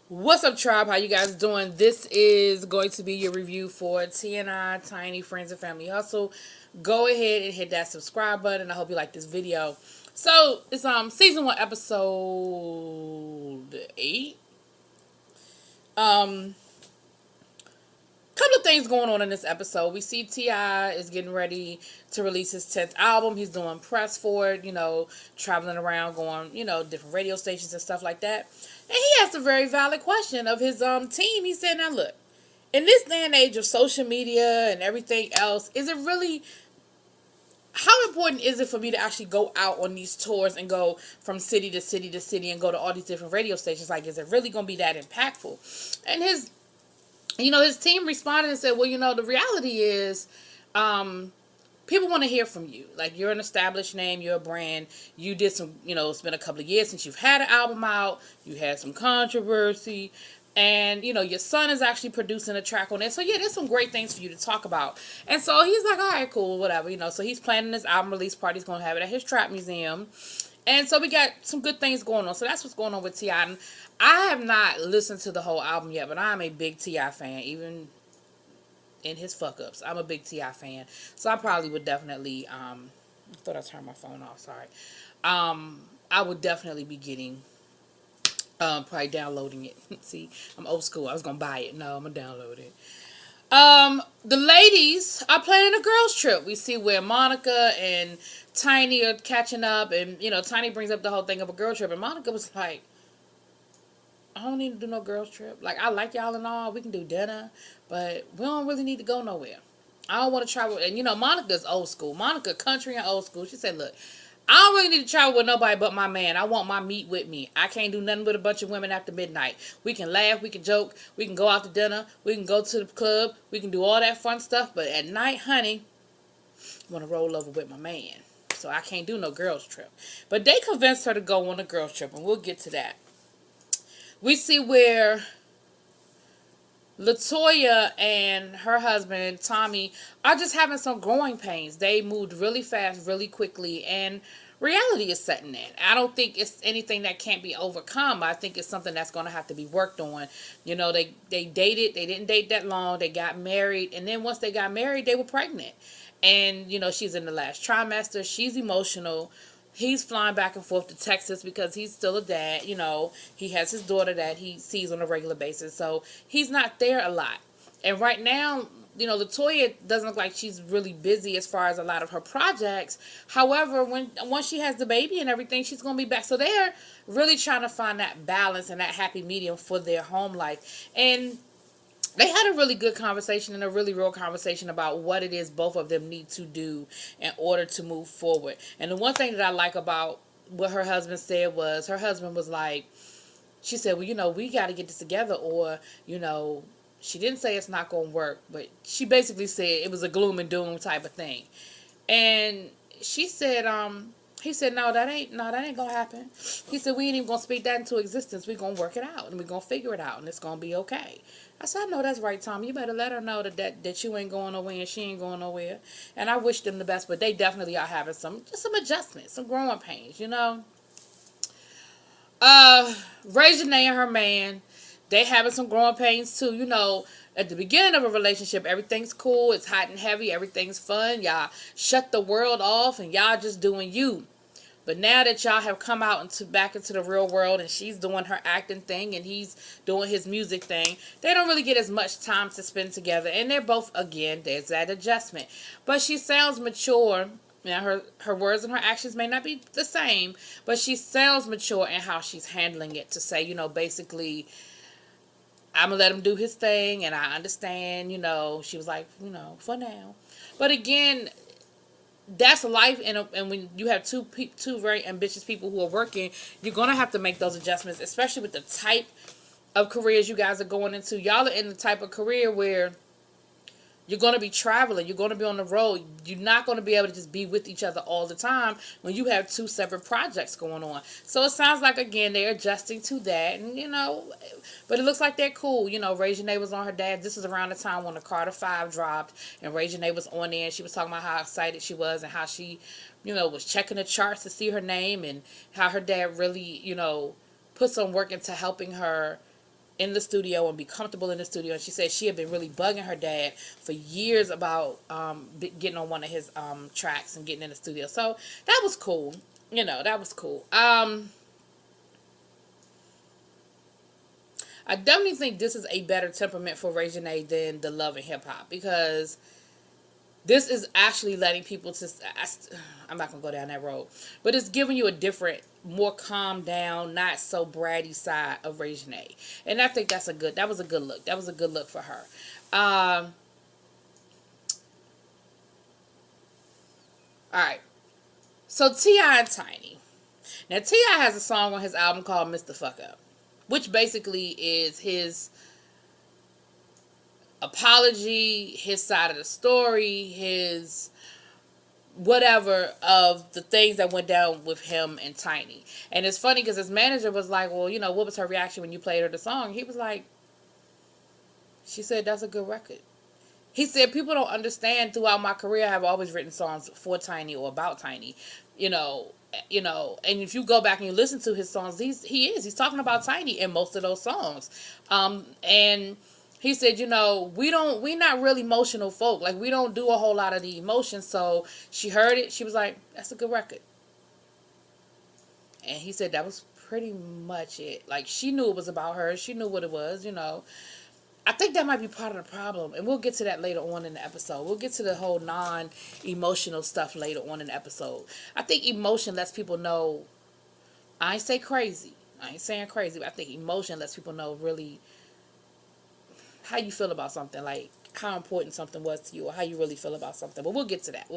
What's up, tribe? How you guys doing? This is going to be your review for TNI Tiny Friends and Family Hustle. Go ahead and hit that subscribe button. I hope you like this video. So it's season 1, episode 8. Couple of things going on in this episode. We see T.I. is getting ready to release his 10th album. He's doing press for it, traveling around, going, different radio stations and stuff like that. And he asked a very valid question of his team. He said, now look, in this day and age of social media and everything else, is it really, how important is it for me to actually go out on these tours and go from city to city to city and go to all these different radio stations? Like, is it really going to be that impactful? And his team responded and said, well, the reality is, people want to hear from you. Like, you're an established name, you're a brand. You did some, it's been a couple of years since you've had an album out. You had some controversy. And, your son is actually producing a track on it. So, yeah, there's some great things for you to talk about. And so he's like, all right, cool, whatever. So he's planning this album release party. He's going to have it at his trap museum. And so we got some good things going on. So that's what's going on with T.I. And I have not listened to the whole album yet, but I'm a big T.I. fan, even in his fuck-ups. I'm a big T.I. fan. So I probably would definitely, I thought I turned my phone off, sorry. I would definitely be getting, probably downloading it. See, I'm old school. I was going to buy it. No, I'm going to download it. The ladies are planning a girls trip. We see where Monica and Tiny are catching up, and Tiny brings up the whole thing of a girl trip, and Monica was like, I don't need to do no girls trip. Like, I like y'all and all, we can do dinner, but we don't really need to go nowhere. I don't want to travel. And Monica's old school. Monica country and old school. She said, look, I don't really need to travel with nobody but my man. I want my meat with me. I can't do nothing with a bunch of women after midnight. We can laugh, we can joke, we can go out to dinner, we can go to the club, we can do all that fun stuff. But at night, honey, I want to roll over with my man. So I can't do no girls trip. But they convinced her to go on a girls trip, and we'll get to that. We see where Latoya and her husband, Tommy, are just having some growing pains. They moved really fast, really quickly, and reality is setting in. I don't think it's anything that can't be overcome. I think it's something that's going to have to be worked on. They dated. They didn't date that long. They got married, and then once they got married, they were pregnant. And, she's in the last trimester. She's emotional. He's flying back and forth to Texas because he's still a dad. He has his daughter that he sees on a regular basis. So he's not there a lot. And right now, Latoya doesn't look like she's really busy as far as a lot of her projects. However, once she has the baby and everything, she's going to be back. So they're really trying to find that balance and that happy medium for their home life. And they had a really good conversation and a really real conversation about what it is both of them need to do in order to move forward. And the one thing that I like about what her husband said was, her husband was like, she said, well, we got to get this together, or, she didn't say it's not going to work, but she basically said it was a gloom and doom type of thing. And she said, he said, no, that ain't going to happen. He said, we ain't even going to speak that into existence. We're going to work it out, and we're going to figure it out, and it's going to be okay. I said, I know that's right, Tom. You better let her know that you ain't going nowhere and she ain't going nowhere. And I wish them the best, but they definitely are having some adjustments, some growing pains, Ray Janae and her man, they having some growing pains too. At the beginning of a relationship, everything's cool, it's hot and heavy, everything's fun. Y'all shut the world off and y'all just doing you. But now that y'all have come out back into the real world, and she's doing her acting thing and he's doing his music thing, they don't really get as much time to spend together. And they're both, again, there's that adjustment. But she sounds mature. Now, her words and her actions may not be the same, but she sounds mature in how she's handling it, to say, basically, I'm going to let him do his thing, and I understand, she was like, for now. But again, that's life, and when you have two very ambitious people who are working, you're going to have to make those adjustments, especially with the type of careers you guys are going into. Y'all are in the type of career where you're going to be traveling. You're going to be on the road. You're not going to be able to just be with each other all the time when you have two separate projects going on. So it sounds like, again, they're adjusting to that. And, but it looks like they're cool. Ray Janae was on her dad. This is around the time when the Carter 5 dropped. And Ray Janae was on there. And she was talking about how excited she was and how she, was checking the charts to see her name. And how her dad really, put some work into helping her in the studio and be comfortable in the studio. And she said she had been really bugging her dad for years about getting on one of his tracks and getting in the studio. So that was cool. That was cool. I definitely think this is a better temperament for Ray Janae than the Love and Hip Hop, because this is actually letting people I'm not gonna go down that road, but it's giving you a different, more calm down, not so bratty side of Ray Janae, and I think that was a good look. That was a good look for her. All right, so T.I. and Tiny. Now T.I. has a song on his album called "Mr. Fuck Up," which basically is his apology, his side of the story, his whatever of the things that went down with him and Tiny. And it's funny because his manager was like, well, what was her reaction when you played her the song? He was like, she said, that's a good record. He said, people don't understand, throughout my career I have always written songs for Tiny or about Tiny. And if you go back and you listen to his songs, he's talking about Tiny in most of those songs. And he said, we're not really emotional folk. Like, we don't do a whole lot of the emotions. So she heard it. She was like, that's a good record. And he said that was pretty much it. Like, she knew it was about her. She knew what it was, I think that might be part of the problem. And we'll get to that later on in the episode. We'll get to the whole non-emotional stuff later on in the episode. I think emotion lets people know, I ain't saying crazy, but I think emotion lets people know really how you feel about something, like how important something was to you, or how you really feel about something. But we'll get to that.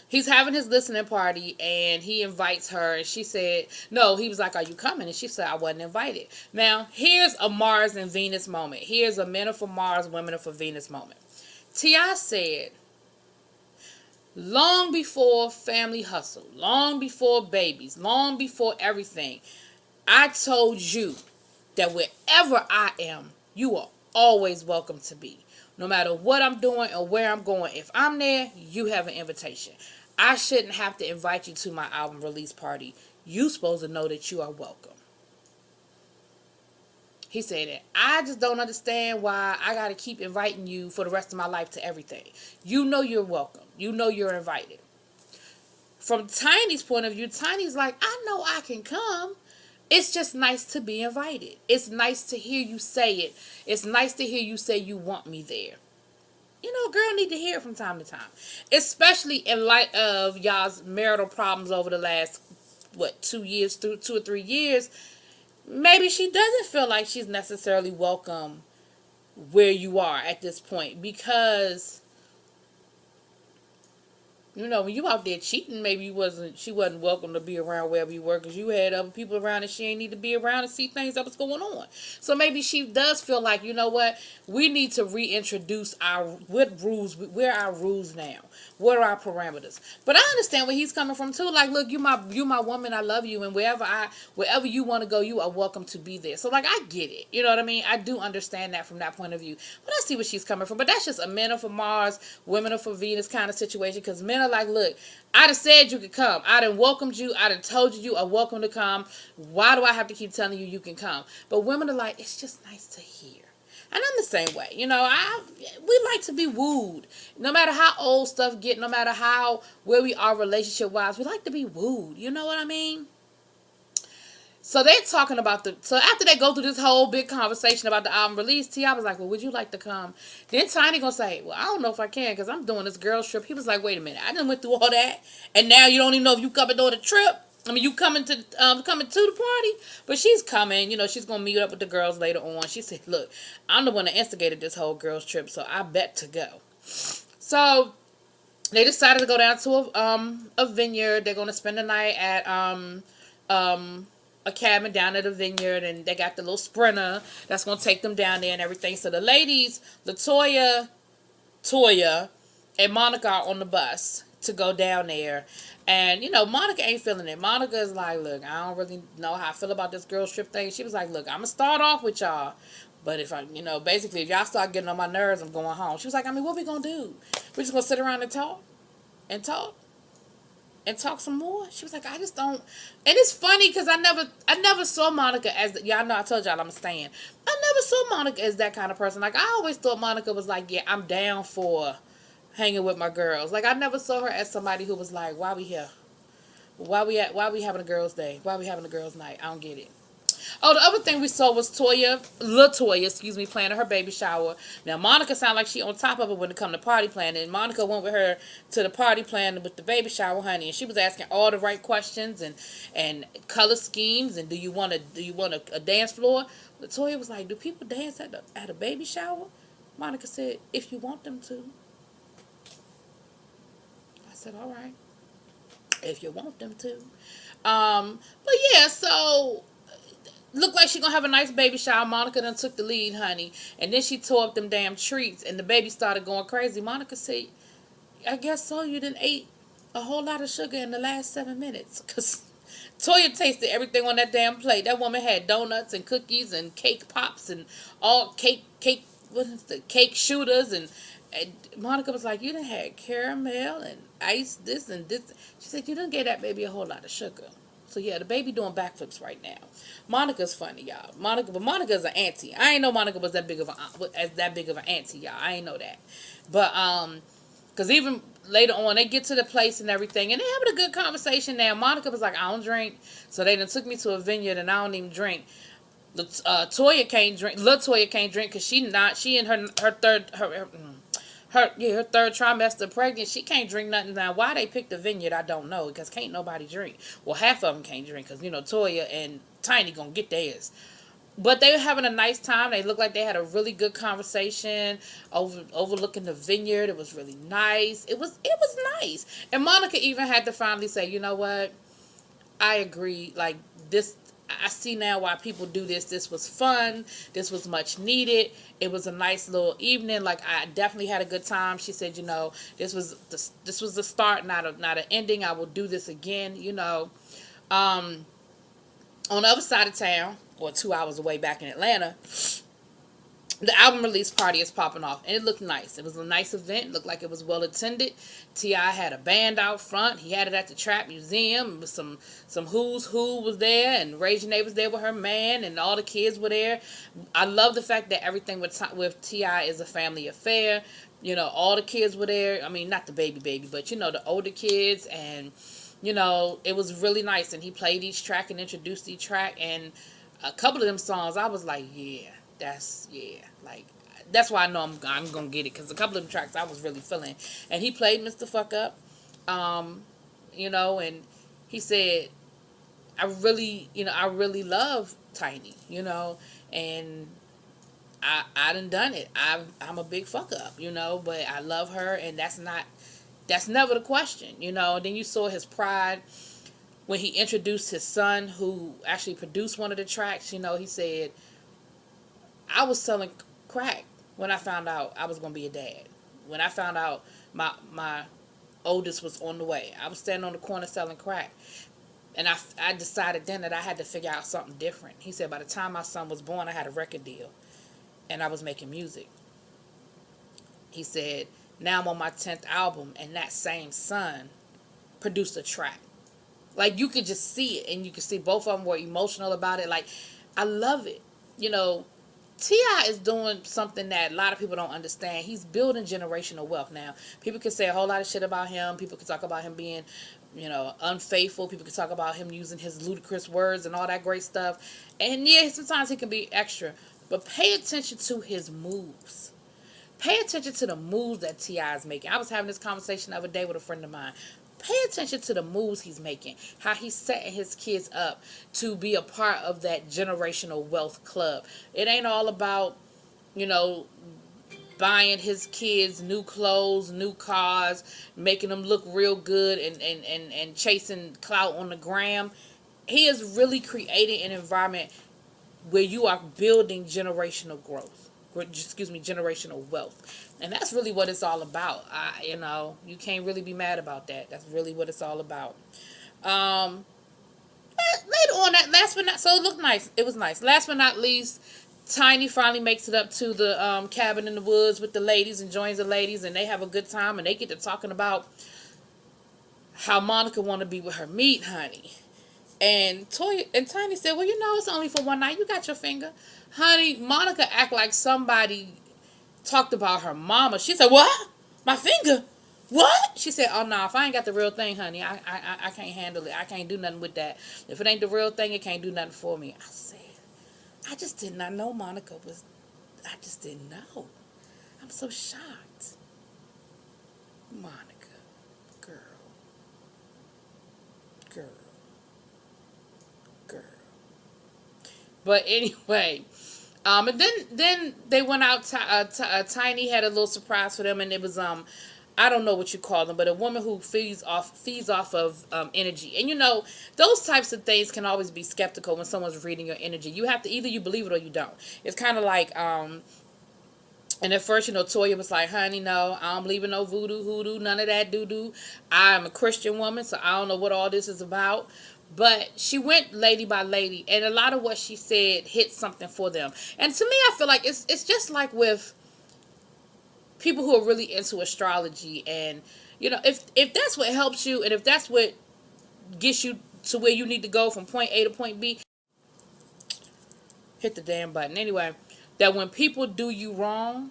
He's having his listening party, and he invites her, and she said, no, he was like, are you coming? And she said, I wasn't invited. Now, here's a Mars and Venus moment. Here's a men are for Mars, women are for Venus moment. T.I. said, long before Family Hustle, long before babies, long before everything, I told you that wherever I am, you are always welcome to be. No matter what I'm doing or where I'm going, if I'm there, you have an invitation. I shouldn't have to invite you to my album release party. You supposed to know that you are welcome. He said that, I just don't understand why I got to keep inviting you for the rest of my life to everything. You know you're welcome. You know you're invited. From Tiny's point of view, Tiny's like, I know I can come. It's just nice to be invited. It's nice to hear you say it. It's nice to hear you say you want me there. Girl need to hear it from time to time. Especially in light of y'all's marital problems over the last, 2 or 3 years. Maybe she doesn't feel like she's necessarily welcome where you are at this point. Because, when you out there cheating, maybe she wasn't welcome to be around wherever you were, because you had other people around that she ain't need to be around to see things that was going on. So maybe she does feel like, we need to reintroduce where our rules now. What are our parameters? But I understand where he's coming from too. Like, look, you my woman, I love you, and wherever you want to go, you are welcome to be there. So, like, I get it. You know what I mean? I do understand that from that point of view. But I see where she's coming from. But that's just a men are for Mars, women are for Venus kind of situation, because men are like, look, I done said you could come. I done welcomed you. I done told you are welcome to come. Why do I have to keep telling you can come? But women are like, it's just nice to hear. And I'm the same way. We like to be wooed. No matter how old stuff get, no matter where we are relationship-wise, we like to be wooed. You know what I mean? So they're talking about so after they go through this whole big conversation about the album release, T.I. was like, well, would you like to come? Then Tiny gonna say, well, I don't know if I can, because I'm doing this girls trip. He was like, wait a minute, I done went through all that, and now you don't even know if you coming on the trip. I mean, you coming to the party? But she's coming. She's going to meet up with the girls later on. She said, look, I'm the one that instigated this whole girls trip, so I bet to go. So they decided to go down to a vineyard. They're going to spend the night at a cabin down at a vineyard, and they got the little Sprinter that's going to take them down there and everything. So the ladies, Toya, and Monica are on the bus to go down there. And, Monica ain't feeling it. Monica is like, look, I don't really know how I feel about this girls trip thing. She was like, look, I'm going to start off with y'all. But if basically, if y'all start getting on my nerves, I'm going home. She was like, what we going to do? We're just going to sit around and talk? and talk some more? She was like, I just don't. And it's funny because I never saw Monica as y'all know. I told y'all I'm a stan. I never saw Monica as that kind of person. Like, I always thought Monica was like, yeah, I'm down for hanging with my girls. Like, I never saw her as somebody who was like, why we here? Why we having a girls' day? Why we having a girls' night? I don't get it. Oh, the other thing we saw was Latoya, excuse me, planning her baby shower. Now, Monica sounded like she on top of it when it come to party planning. And Monica went with her to the party planning with the baby shower, honey, and she was asking all the right questions and color schemes and do you want a dance floor? Latoya was like, do people dance at a baby shower? Monica said, if you want them to. I said, all right, if you want them to. But yeah, so looked like she gonna have a nice baby shower. Monica done took the lead, honey. And then she tore up them damn treats and the baby started going crazy. Monica said, I guess so, you done ate a whole lot of sugar in the last 7 minutes. Because Toya tasted everything on that damn plate. That woman had donuts and cookies and cake pops and all what is the cake shooters and Monica was like, you done had caramel and ice, this and this. She said, you done gave that baby a whole lot of sugar. So yeah, the baby doing backflips right now. Monica's funny, y'all. But Monica's an auntie. I ain't know Monica was that big of an auntie, y'all. I ain't know that. But cause even later on, they get to the place and everything, and they having a good conversation. Now Monica was like, I don't drink, so they done took me to a vineyard, and I don't even drink. Toya can't drink. Latoya can't drink because she in her third trimester pregnant. She can't drink nothing. Now, why they picked the vineyard, I don't know, because can't nobody drink. Well, half of them can't drink because, Toya and Tiny gonna get theirs. But they were having a nice time. They looked like they had a really good conversation overlooking the vineyard. It was really nice. It was nice. And Monica even had to finally say, you know what? I agree. Like, this, I see now why people do this. This was fun. This was much needed. It was a nice little evening. Like, I definitely had a good time. She said, this was the start, not an ending. I will do this again. On the other side of town, or 2 hours away back in Atlanta, the album release party is popping off, and it looked nice. It was a nice event. It looked like it was well attended. T.I. had a band out front. He had it at the Trap Museum. Some Who's Who was there, and Ray Janae was there with her man, and all the kids were there. I love the fact that everything with T.I. is a family affair. All the kids were there. I mean, not the baby, but the older kids, and it was really nice. And he played each track and introduced each track, and a couple of them songs, I was like, that's why I know I'm gonna get it, because a couple of them tracks I was really feeling. And he played Mr. Fuck Up, and he said, I really love Tiny, and I done it. I'm a big fuck up, but I love her, and that's never the question, And then you saw his pride when he introduced his son, who actually produced one of the tracks. He said, I was selling crack when I found out I was going to be a dad. When I found out my oldest was on the way, I was standing on the corner selling crack. And I decided then that I had to figure out something different. He said, by the time my son was born, I had a record deal, and I was making music. He said, now I'm on my 10th album, and that same son produced a track. Like, you could just see it, and you could see both of them were emotional about it. Like, I love it. T.I. is doing something that a lot of people don't understand. He's building generational wealth now. People can say a whole lot of shit about him. People can talk about him being, unfaithful. People can talk about him using his ludicrous words and all that great stuff. And yeah, sometimes he can be extra. But pay attention to his moves. Pay attention to the moves that T.I. is making. I was having this conversation the other day with a friend of mine. Pay attention to the moves he's making. How he's setting his kids up to be a part of that generational wealth club. It ain't all about, buying his kids new clothes, new cars, making them look real good and chasing clout on the gram. He is really creating an environment where you are building generational growth. Generational wealth. And that's really what it's all about. You can't really be mad about that. That's really what it's all about. Later on, so it looked nice. It was nice. Last but not least, Tiny finally makes it up to the cabin in the woods with the ladies and joins the ladies, and they have a good time, and they get to talking about how Monica want to be with her meat honey. And Toya and Tiny said, well, it's only for one night. You got your finger. Honey, Monica act like somebody talked about her mama. She said, what? My finger? What? She said, oh, no, if I ain't got the real thing, honey, I can't handle it. I can't do nothing with that. If it ain't the real thing, it can't do nothing for me. I said, I just did not know Monica was, I just didn't know. I'm so shocked. Monica, girl, girl, girl. But anyway, and then they went out. Tiny had a little surprise for them, and it was I don't know what you call them, but a woman who feeds off of energy. And those types of things can always be skeptical when someone's reading your energy. You have to either you believe it or you don't. It's kind of like and at first, Toya was like, honey, no, I don't believe in no voodoo, hoodoo, none of that doo-doo. I'm a Christian woman, so I don't know what all this is about. But she went lady by lady, and a lot of what she said hit something for them. And to me, I feel like it's just like with people who are really into astrology. And, if that's what helps you, and if that's what gets you to where you need to go from point A to point B, hit the damn button. Anyway, that when people do you wrong,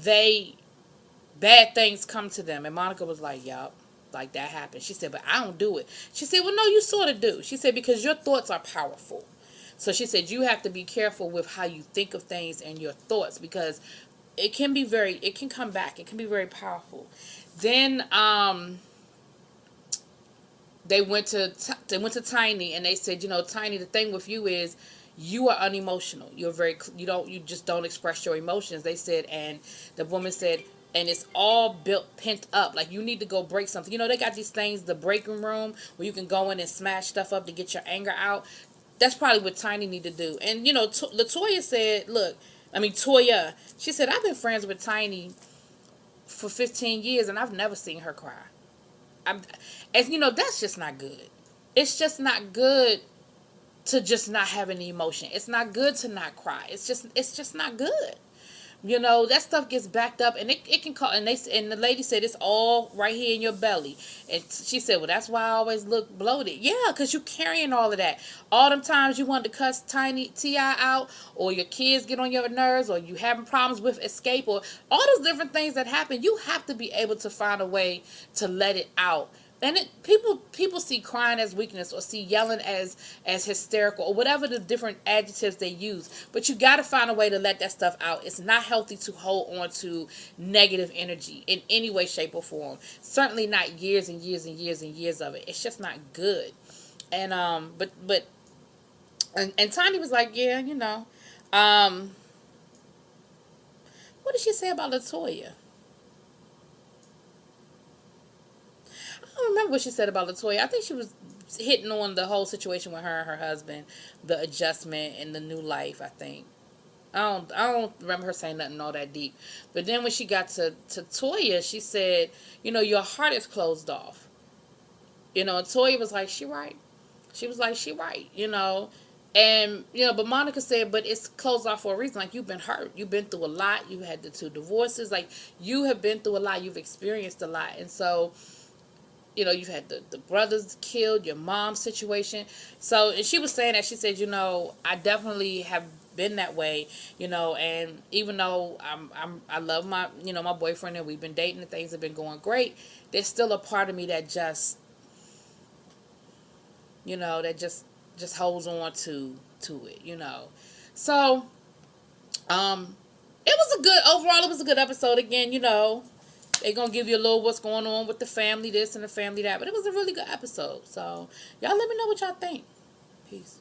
bad things come to them. And Monica was like, yup, like that happened. She said, but I don't do it. She said, well, no, you sort of do. She said, because your thoughts are powerful. So she said, you have to be careful with how you think of things and your thoughts, because it can come back. It can be very powerful. Then they went to Tiny, and they said, Tiny, the thing with you is you are unemotional. You just don't express your emotions. They said, and the woman said, and it's all pent up. Like, you need to go break something. They got these things, the breaking room, where you can go in and smash stuff up to get your anger out. That's probably what Tiny need to do. And, Latoya said, Toya, she said, I've been friends with Tiny for 15 years, and I've never seen her cry. That's just not good. It's just not good to just not have any emotion. It's not good to not cry. It's just not good. That stuff gets backed up, and it can cause, and the lady said it's all right here in your belly. And she said, well, that's why I always look bloated. Yeah, because you carrying all of that. All them times you wanted to cuss Tiny T.I. out, or your kids get on your nerves, or you having problems with escape, or all those different things that happen, you have to be able to find a way to let it out. And people see crying as weakness, or see yelling as hysterical, or whatever the different adjectives they use. But you got to find a way to let that stuff out. It's not healthy to hold on to negative energy in any way, shape, or form. Certainly not years and years and years and years of it. It's just not good. And and Tiny was like, yeah, what did she say about Latoya? I don't remember what she said about Latoya. I think she was hitting on the whole situation with her and her husband, the adjustment and the new life, I think. I don't remember her saying nothing all that deep. But then when she got to Toya, she said, your heart is closed off. And Toya was like, she right. She was like, she right, And, but Monica said, but it's closed off for a reason. Like, you've been hurt. You've been through a lot. You had the 2 divorces. Like, you have been through a lot. You've experienced a lot. And so, you've had the brothers killed, your mom's situation. So, and she was saying that, she said, I definitely have been that way, and even though I love my, my boyfriend, and we've been dating and things have been going great, there's still a part of me that just, that just holds on to it, So, it was a good episode. Again, they're going to give you a little what's going on with the family this and the family that. But it was a really good episode. So, y'all let me know what y'all think. Peace.